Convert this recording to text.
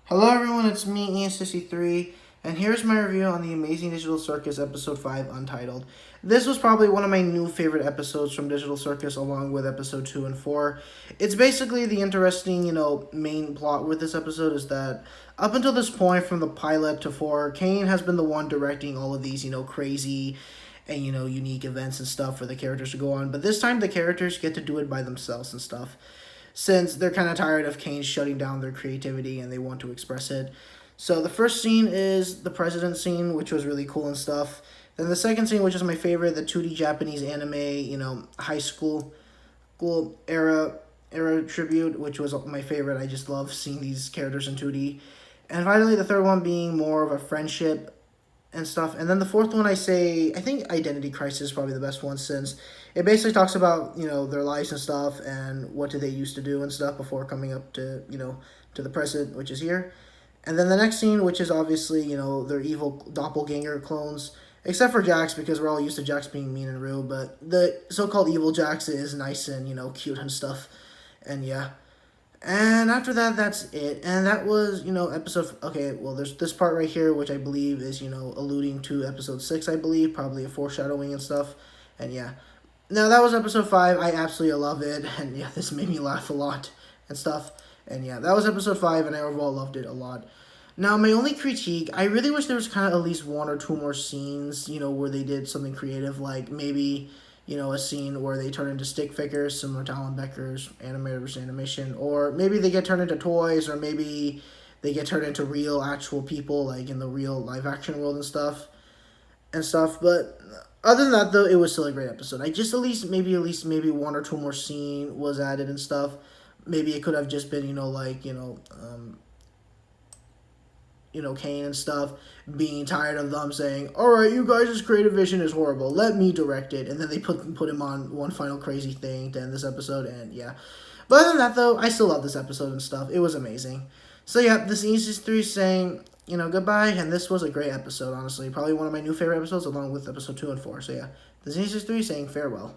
Hello everyone, it's me, Ian63, and here's my review on the Amazing Digital Circus Episode 5, Untitled. This was probably one of my new favorite episodes from Digital Circus along with Episode 2 and 4. It's basically the interesting, main plot with this episode is that up until this point from the pilot to 4, Kane has been the one directing all of these, crazy and, unique events and stuff for the characters to go on. But this time the characters get to do it by themselves and stuff, since they're kind of tired of Kane shutting down their creativity and they want to express it. So the first scene is the president scene, which was really cool and stuff. Then the second scene, which is my favorite, the 2D Japanese anime, high school era tribute, which was my favorite. I just love seeing these characters in 2D. And finally, the third one being more of a friendship and stuff. And then the fourth one, I think Identity Crisis is probably the best one, since it basically talks about, their lives and stuff and what did they used to do and stuff before coming up to, to the present, which is here. And then the next scene, which is obviously, their evil doppelganger clones, except for Jax, because we're all used to Jax being mean and rude, but the so-called evil Jax is nice and, cute and stuff. And yeah. And after that, that's it. And that was, episode... Okay, well, there's this part right here, which I believe is, alluding to episode 6, I believe. Probably a foreshadowing and stuff. And yeah. Now, that was episode 5. I absolutely love it. And yeah, this made me laugh a lot and stuff. And yeah, that was episode 5, and I overall loved it a lot. Now, my only critique, I really wish there was kind of at least one or two more scenes, where they did something creative, like maybe... a scene where they turn into stick figures, similar to Alan Becker's animator versus animation, or maybe they get turned into toys, or maybe they get turned into real, actual people, like in the real live-action world and stuff. But other than that, though, it was still a great episode. I just at least maybe one or two more scene was added and stuff. Maybe it could have just been, Kane and stuff being tired of them saying, alright, you guys' creative vision is horrible, let me direct it, and then they put him on one final crazy thing to end this episode, and yeah. But other than that, though, I still love this episode and stuff. It was amazing. So yeah, this is E3 saying, goodbye, and this was a great episode, honestly. Probably one of my new favorite episodes, along with episode 2 and 4. So yeah, this is E3 saying farewell.